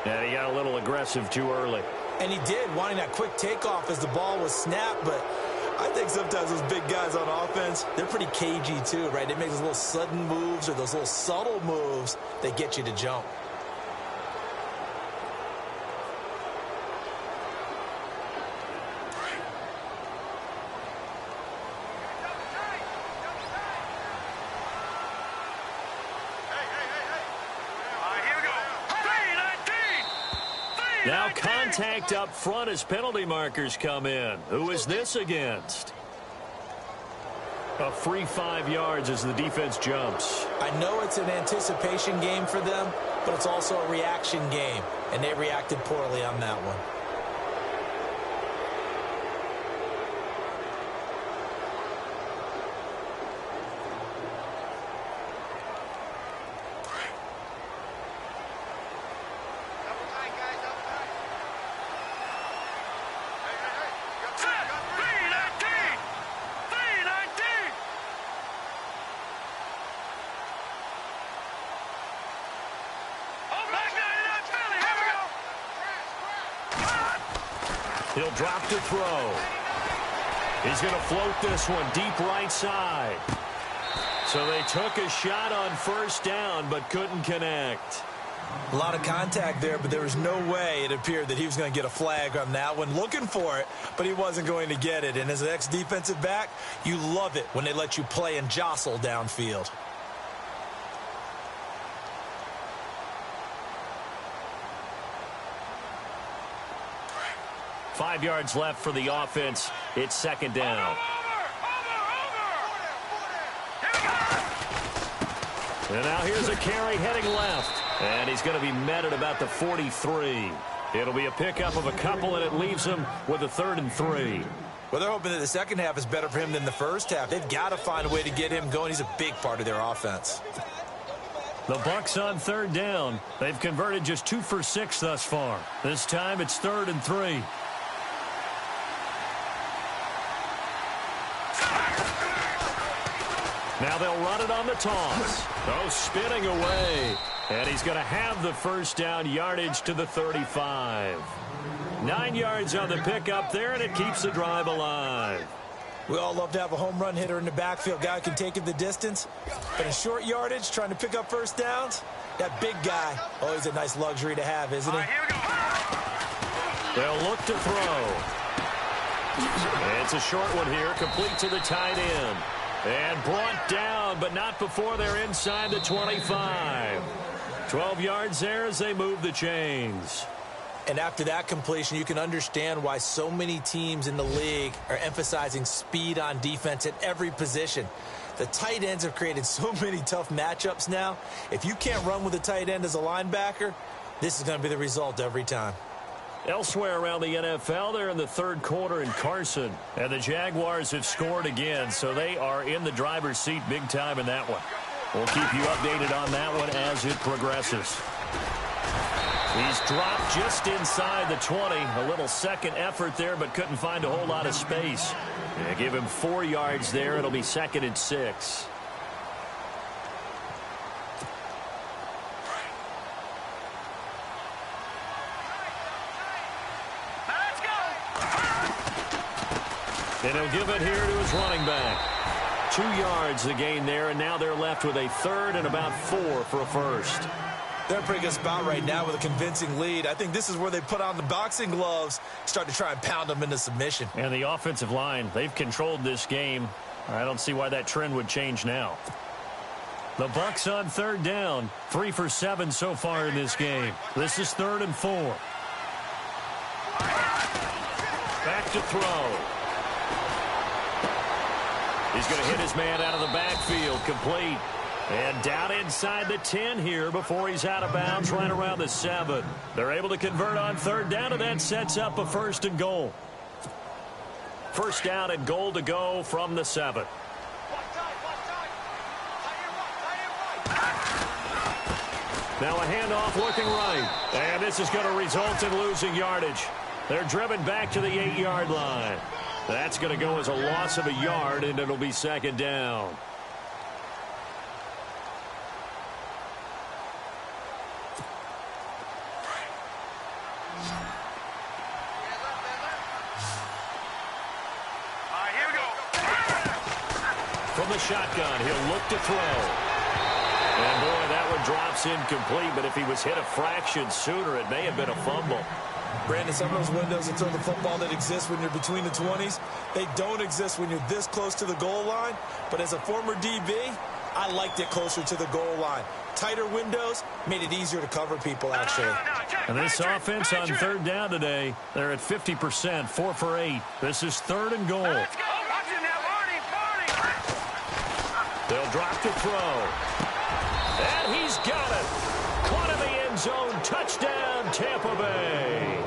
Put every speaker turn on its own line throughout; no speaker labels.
And he got a little aggressive too early.
And he did, wanting that quick takeoff as the ball was snapped. But I think sometimes those big guys on offense, they're pretty cagey too, right? They make those little sudden moves or those little subtle moves that get you to jump.
Now contact up front as penalty markers come in. Who is this against? A free 5 yards as the defense jumps.
I know it's an anticipation game for them, but it's also a reaction game, and they reacted poorly on that one.
He'll drop to throw. He's going to float this one deep right side. So they took a shot on first down but couldn't connect.
A lot of contact there, but there was no way it appeared that he was going to get a flag on that one. Looking for it, but he wasn't going to get it. And as an ex-defensive back, you love it when they let you play and jostle downfield.
Five yards left for the offense. It's second down. And now here's a carry heading left. And he's going to be met at about the 43. It'll be a pickup of a couple, and it leaves him with a 3rd and 3.
Well, they're hoping that the second half is better for him than the first half. They've got to find a way to get him going. He's a big part of their offense.
The Bucs on 3rd down. They've converted just 2 for 6 thus far. This time it's 3rd and 3. Now they'll run it on the toss. Oh, spinning away. And he's going to have the first down, yardage to the 35. 9 yards on the pickup there, and it keeps the drive alive.
We all love to have a home run hitter in the backfield. Guy who can take it the distance. But in short yardage, trying to pick up first downs, that big guy, always a nice luxury to have, isn't he?
They'll look to throw. It's a short one here, complete to the tight end. And brought down, but not before they're inside the 25. 12 yards there as they move the chains.
And after that completion, you can understand why so many teams in the league are emphasizing speed on defense at every position. The tight ends have created so many tough matchups now. If you can't run with a tight end as a linebacker, this is going to be the result every time.
Elsewhere around the NFL, they're in the 3rd quarter in Carson. And the Jaguars have scored again, so they are in the driver's seat big time in that one. We'll keep you updated on that one as it progresses. He's dropped just inside the 20. A little second effort there, but couldn't find a whole lot of space. They give him 4 yards there. It'll be 2nd and 6. And he'll give it here to his running back. 2 yards the gain there, and now they're left with a 3rd and about 4 for a first.
They're in a pretty good spot right now with a convincing lead. I think this is where they put on the boxing gloves, start to try and pound them into submission.
And the offensive line, they've controlled this game. I don't see why that trend would change now. The Bucs on 3rd down. 3 for 7 so far in this game. This is 3rd and 4. Back to throw. He's going to hit his man out of the backfield, complete. And down inside the 10 here before he's out of bounds right around the 7. They're able to convert on 3rd down, and that sets up a 1st and goal. 1st down and goal to go from the 7. Now a handoff looking right. And this is going to result in losing yardage. They're driven back to the 8-yard line. That's going to go as a loss of a yard, and it'll be 2nd down.
Here we go.
From the shotgun, he'll look to throw. And, boy, that one drops incomplete, but if he was hit a fraction sooner, it may have been a fumble.
Brandon, some of those windows to throw the football that exist when you're between the 20s, they don't exist when you're this close to the goal line. But as a former DB, I liked it closer to the goal line. Tighter windows made it easier to cover people, actually.
And this offense on third down today, they're at 50%, 4 for 8. This is 3rd and goal.
Let's go. Watch it now, Barney.
They'll drop to throw. And he's got it. Caught in the end zone. Touchdown, Tampa Bay.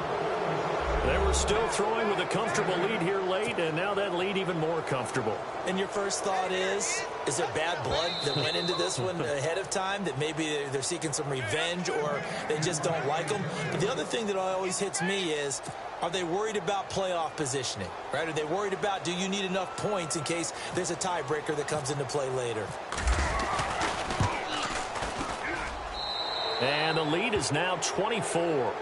They were still throwing with a comfortable lead here late, and now that lead even more comfortable.
And your first thought is there bad blood that went into this one ahead of time, that maybe they're seeking some revenge or they just don't like them? But the other thing that always hits me is, are they worried about playoff positioning, right? Are they worried about, do you need enough points in case there's a tiebreaker that comes into play later?
And the lead is now 24.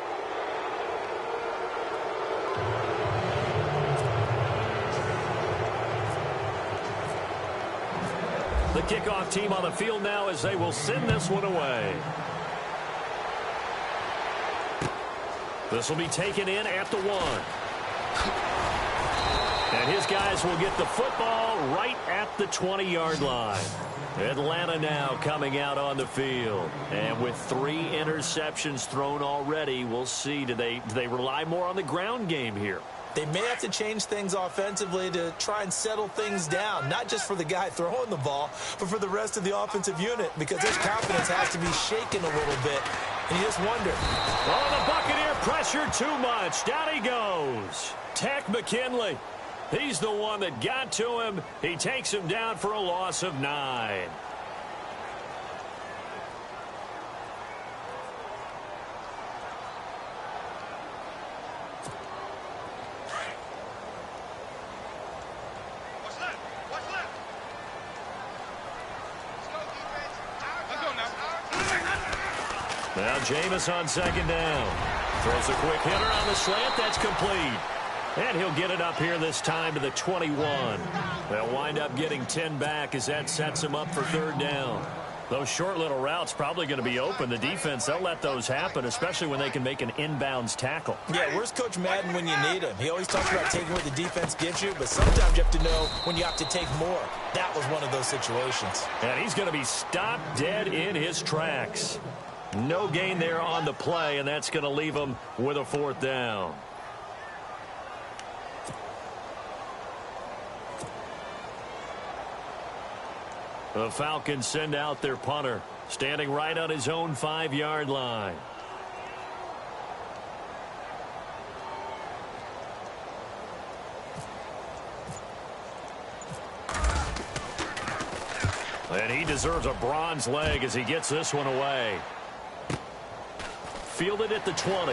The kickoff team on the field now as they will send this one away. This will be taken in at the 1. And his guys will get the football right at the 20-yard line. Atlanta now coming out on the field. And with 3 interceptions thrown already, we'll see. Do they rely more on the ground game here?
They may have to change things offensively to try and settle things down, not just for the guy throwing the ball, but for the rest of the offensive unit, because his confidence has to be shaken a little bit. And you just wonder.
Oh, the Buccaneer pressure too much. Down he goes. Tech McKinley. He's the one that got to him. He takes him down for a loss of 9. Now Jameis on 2nd down. Throws a quick hitter on the slant. That's complete. And he'll get it up here this time to the 21. They'll wind up getting 10 back as that sets him up for 3rd down. Those short little routes probably going to be open. The defense, they'll let those happen, especially when they can make an inbounds tackle.
Yeah, where's Coach Madden when you need him? He always talks about taking what the defense gives you, but sometimes you have to know when you have to take more. That was one of those situations.
And he's going to be stopped dead in his tracks. No gain there on the play, and that's going to leave him with a 4th down. The Falcons send out their punter, standing right on his own 5-yard line. And he deserves a bronze leg as he gets this one away. Fielded at the 20.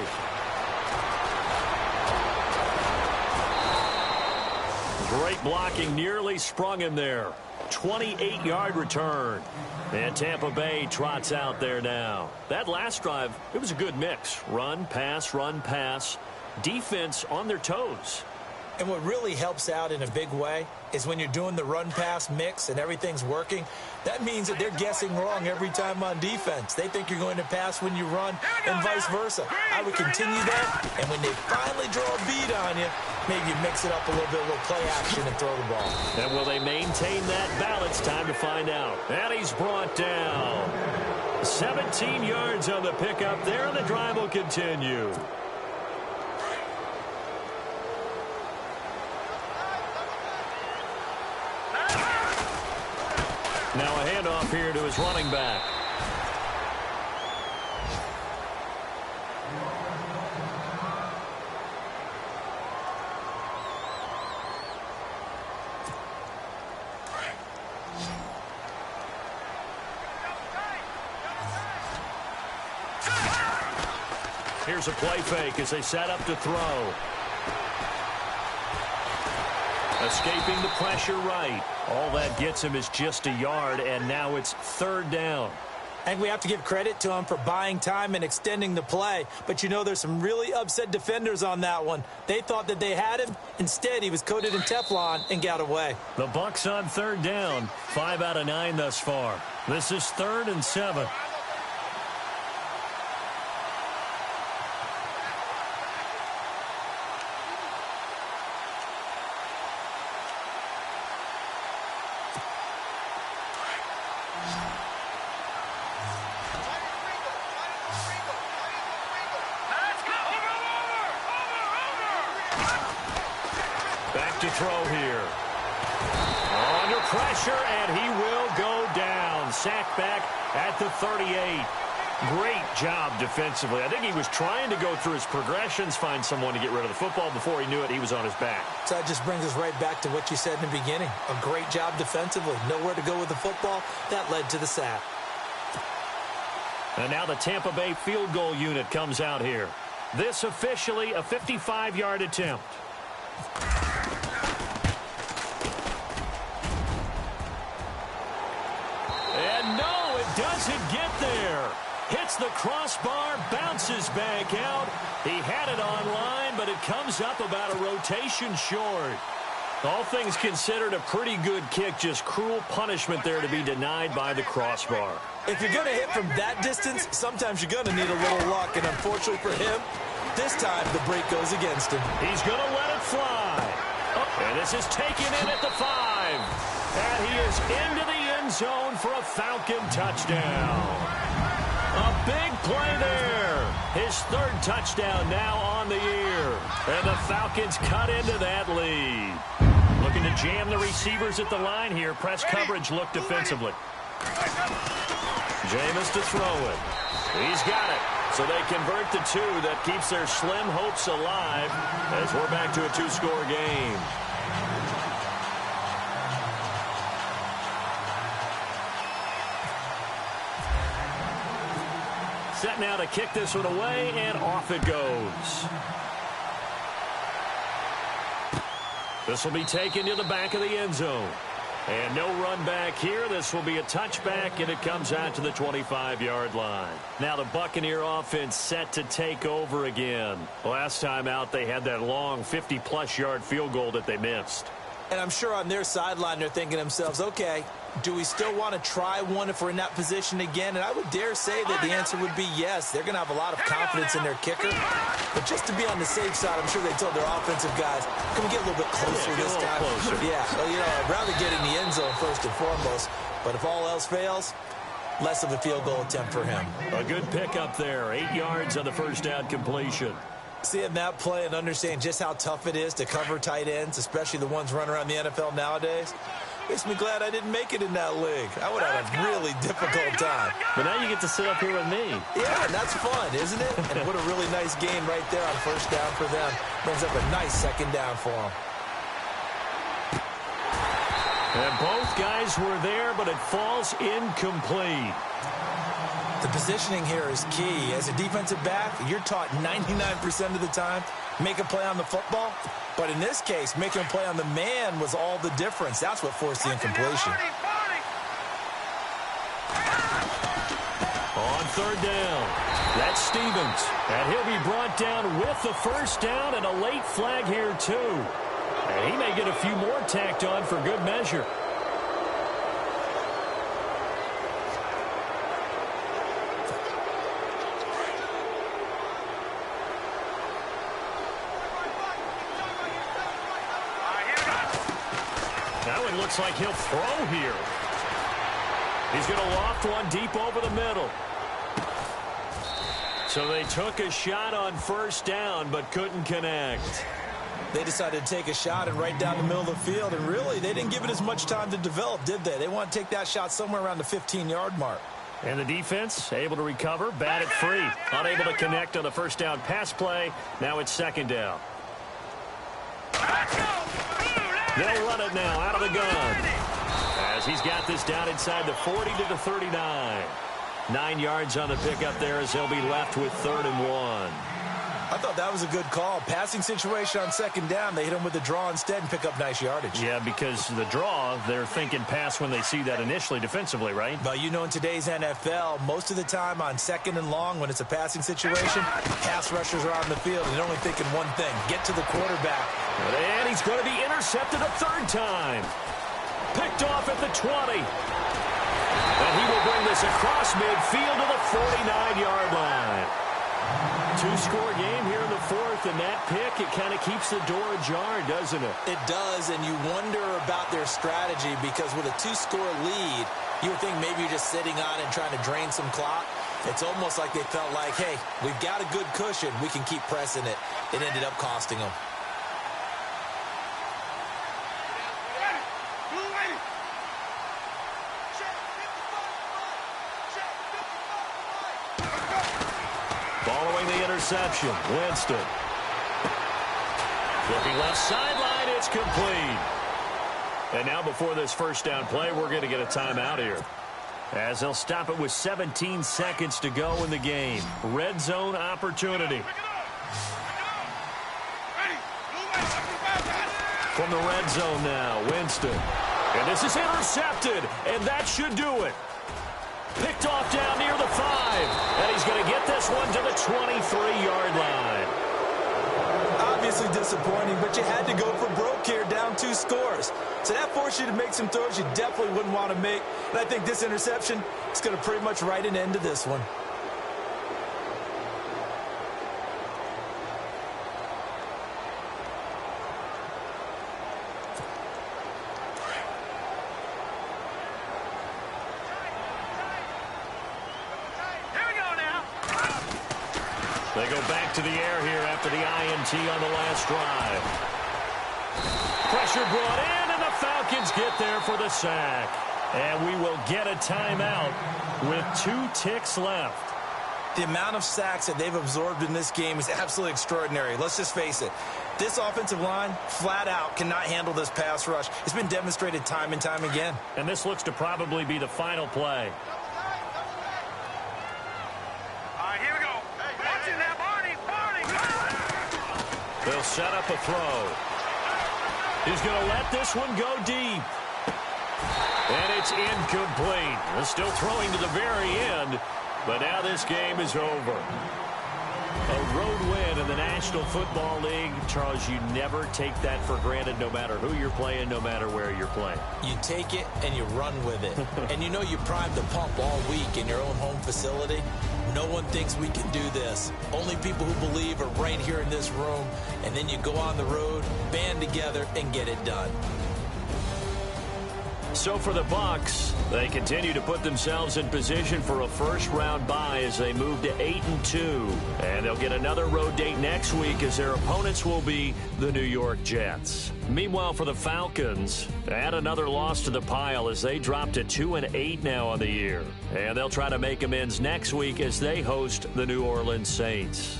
Great blocking, nearly sprung him there. 28-yard return. And Tampa Bay trots out there now. That last drive, it was a good mix. Run, pass, defense on their toes.
And what really helps out in a big way is when you're doing the run-pass mix and everything's working, that means that they're guessing wrong every time on defense. They think you're going to pass when you run and vice versa. I would continue that, and when they finally draw a beat on you, maybe you mix it up a little bit, a little play action, and throw the ball.
And will they maintain that balance? Time to find out. And he's brought down. 17 yards on the pickup there, and the drive will continue. Now a handoff here to his running back. Here's a play fake as they set up to throw. Escaping the pressure right. All that gets him is just a yard, and now it's 3rd down.
And we have to give credit to him for buying time and extending the play. But, you know, there's some really upset defenders on that one. They thought that they had him. Instead, he was coated in Teflon and got away.
The Bucs on third down. 5 out of 9 thus far. This is 3rd and 7. To throw here. Under pressure, and he will go down. Sacked back at the 38. Great job defensively. I think he was trying to go through his progressions, find someone to get rid of the football. Before he knew it, he was on his back.
So that just brings us right back to what you said in the beginning. A great job defensively. Nowhere to go with the football. That led to the sack.
And now the Tampa Bay field goal unit comes out here. This officially a 55-yard attempt. Doesn't get there. Hits the crossbar, bounces back out. He had it online, but it comes up about a rotation short. All things considered, a pretty good kick. Just cruel punishment there to be denied by the crossbar.
If you're going to hit from that distance, sometimes you're going to need a little luck. And unfortunately for him, this time the break goes against him.
He's going to let it fly. Oh, and this is taken in at the 5. And he is into the end zone for a Falcon touchdown. A big play there. His 3rd touchdown now on the year. And the Falcons cut into that lead. Looking to jam the receivers at the line here. Press coverage look defensively. Jameis to throw it. He's got it. So they convert the 2. That keeps their slim hopes alive as we're back to a 2-score game. Set now to kick this one away, and off it goes. This will be taken to the back of the end zone. And no run back here. This will be a touchback, and it comes out to the 25-yard line. Now the Buccaneer offense set to take over again. Last time out, they had that long 50-plus yard field goal that they missed.
And I'm sure on their sideline they're thinking to themselves, okay, do we still want to try one if we're in that position again? And I would dare say that the answer would be yes. They're going to have a lot of confidence in their kicker. But just to be on the safe side, I'm sure they told their offensive guys, can we get a little bit closer this time?
Closer.
Yeah, well, you know, I'd rather get in the end zone first and foremost. But if all else fails, less of a field goal attempt for him.
A good pickup there. 8 yards on the first down completion.
Seeing that play and understanding just how tough it is to cover tight ends, especially the ones running around the NFL nowadays, makes me glad I didn't make it in that league. I would have had a really difficult time.
But now you get to sit up here with me.
Yeah, and that's fun, isn't it? And what a really nice game right there on first down for them. Brings up a nice second down for them.
And both guys were there, but it falls incomplete.
The positioning here is key. As a defensive back, you're taught 99% of the time, make a play on the football. But in this case, making a play on the man was all the difference. That's what forced the incompletion.
On third down, that's Stevens. And he'll be brought down with the first down and a late flag here, too. And he may get a few more tacked on for good measure. Looks like he'll throw here. He's going to loft one deep over the middle. So they took a shot on first down, but couldn't connect.
They decided to take a shot and right down the middle of the field, and really, they didn't give it as much time to develop, did they? They want to take that shot somewhere around the 15-yard mark.
And the defense able to recover, bat it free. Unable to connect on the first down pass play. Now it's second down. They'll run it now out of the gun as he's got this down inside the 40 to the 39. 9 yards on the pickup there as they'll be left with 3rd and 1.
I thought No, that was a good call. Passing situation on second down. They hit him with a draw instead and pick up nice yardage.
Yeah, because the draw, they're thinking pass when they see that initially defensively, right?
Well, you know, in today's NFL, most of the time on second and long, when it's a passing situation, pass rushers are on the field and they're only thinking one thing: get to the quarterback.
And he's going to be intercepted a third time. Picked off at the 20. And he will bring this across midfield to the 49-yard line. Two-score game here in the fourth, and that pick, it kind of keeps the door ajar, doesn't it?
It does, and you wonder about their strategy, because with a two-score lead, you would think maybe you're just sitting on it and trying to drain some clock. It's almost like they felt like, hey, we've got a good cushion. We can keep pressing it. It ended up costing them.
Following the interception, Winston. Looking left sideline, it's complete. And now before this first down play, we're going to get a timeout here, as they'll stop it with 17 seconds to go in the game. Red zone opportunity. From the red zone now, Winston. And this is intercepted, and that should do it. Picked off down near the 5, and he's going to get this one to the 23-yard line.
Obviously disappointing, but you had to go for broke here, down 2 scores. So that forced you to make some throws you definitely wouldn't want to make. And I think this interception is going to pretty much write an end to this one.
They go back to the air here after the INT on the last drive. Pressure brought in, and the Falcons get there for the sack. And we will get a timeout with 2 ticks left.
The amount of sacks that they've absorbed in this game is absolutely extraordinary. Let's just face it. This offensive line, flat out, cannot handle this pass rush. It's been demonstrated time and time again.
And this looks to probably be the final play.
Here we go. Watching that, Barney.
They'll set up a throw. He's going to let this one go deep. And it's incomplete. They're still throwing to the very end, but now this game is over. A road win in the National Football League. Charles, you never take that for granted, no matter who you're playing, no matter where you're playing.
You take it and you run with it. And you know you primed the pump all week in your own home facility. No one thinks we can do this. Only people who believe are right here in this room. And then you go on the road, band together, and get it done.
So for the Bucs, they continue to put themselves in position for a first-round bye as they move to 8-2. And they'll get another road date next week as their opponents will be the New York Jets. Meanwhile, for the Falcons, add another loss to the pile as they drop to 2-8 now on the year. And they'll try to make amends next week as they host the New Orleans Saints.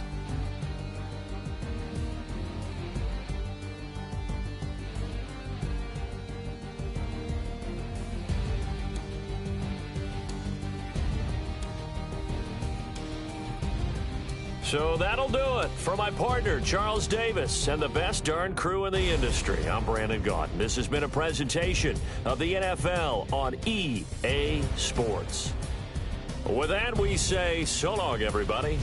So that'll do it. For my partner, Charles Davis, and the best darn crew in the industry, I'm Brandon Gaudin. This has been a presentation of the NFL on EA Sports. With that, we say so long, everybody.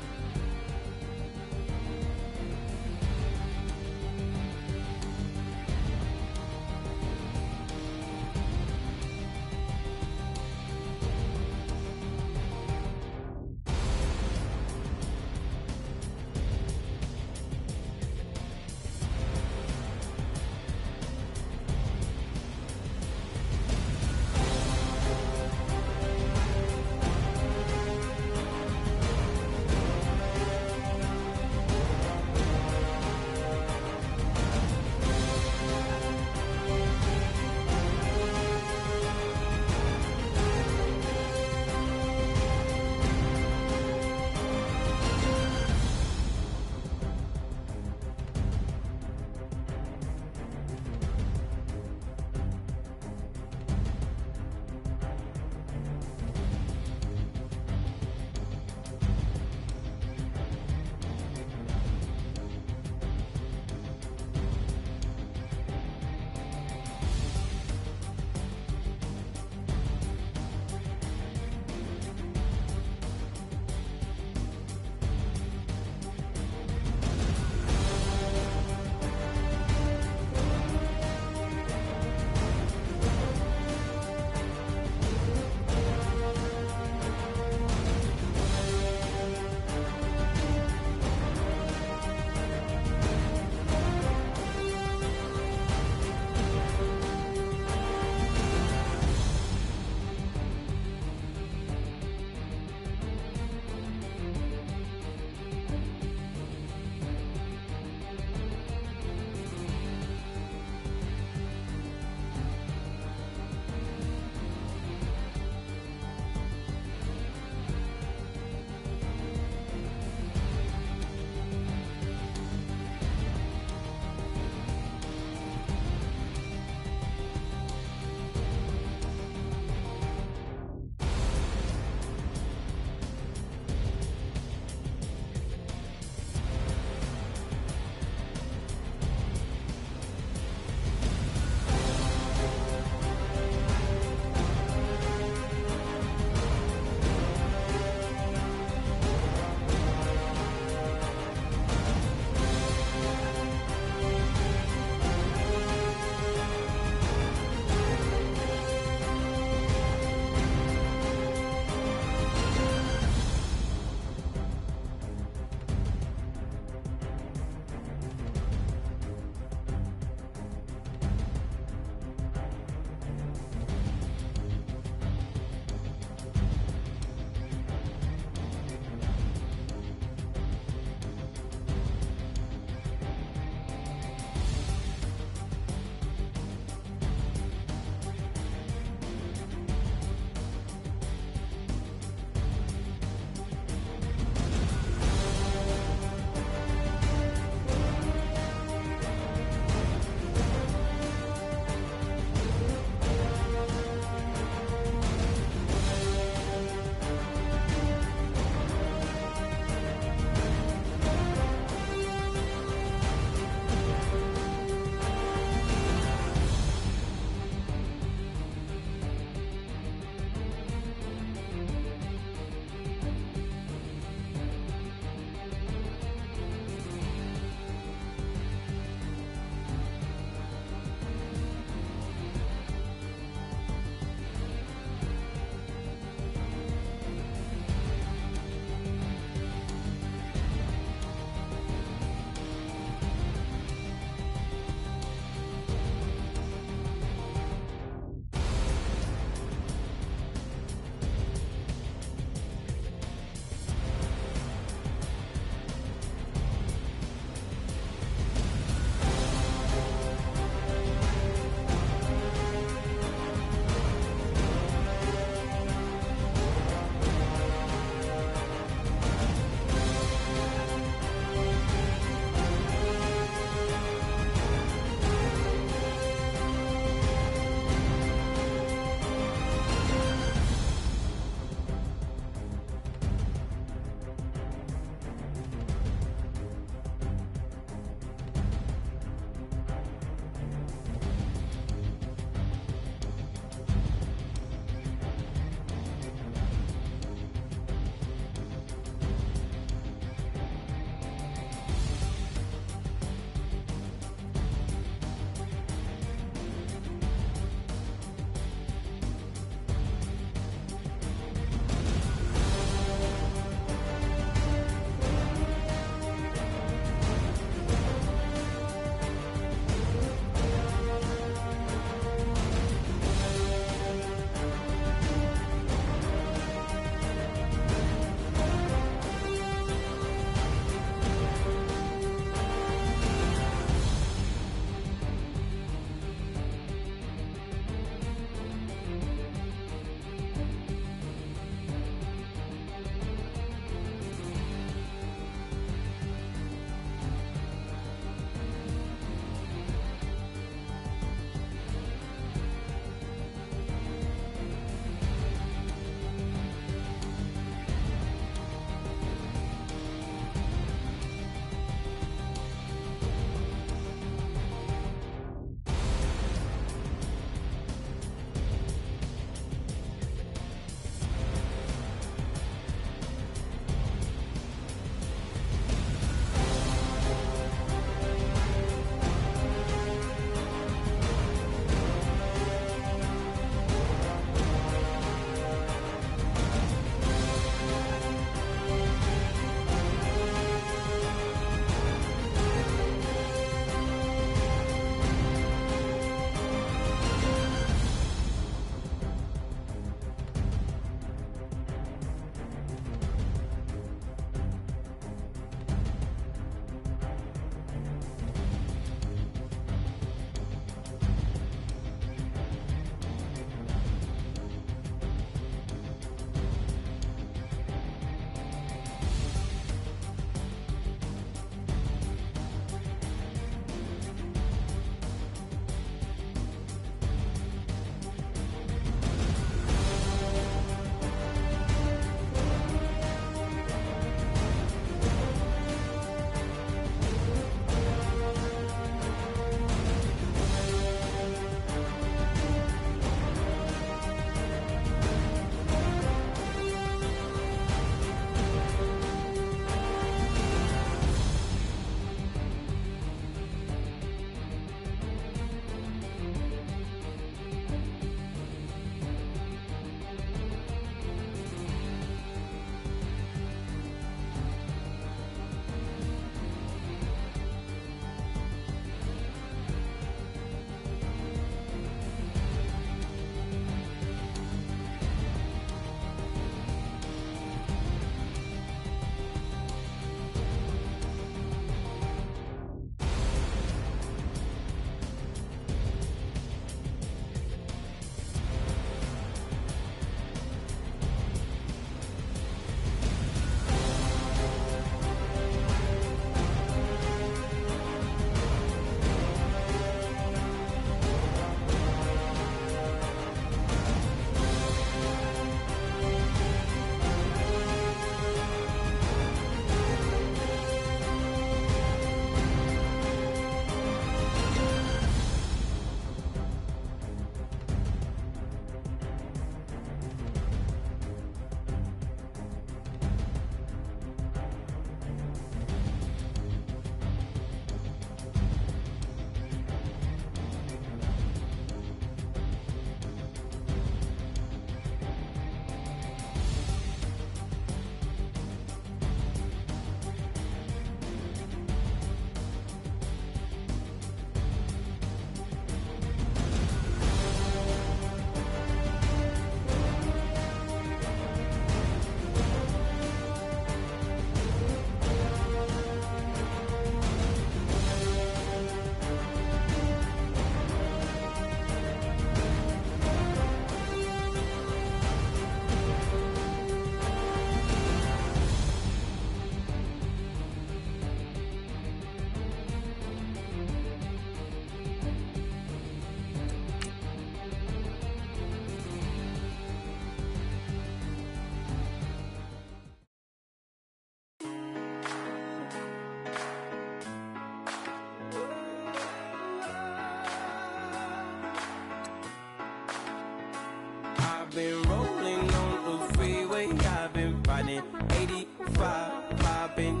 I've been rolling on the freeway, I've been riding 85, popping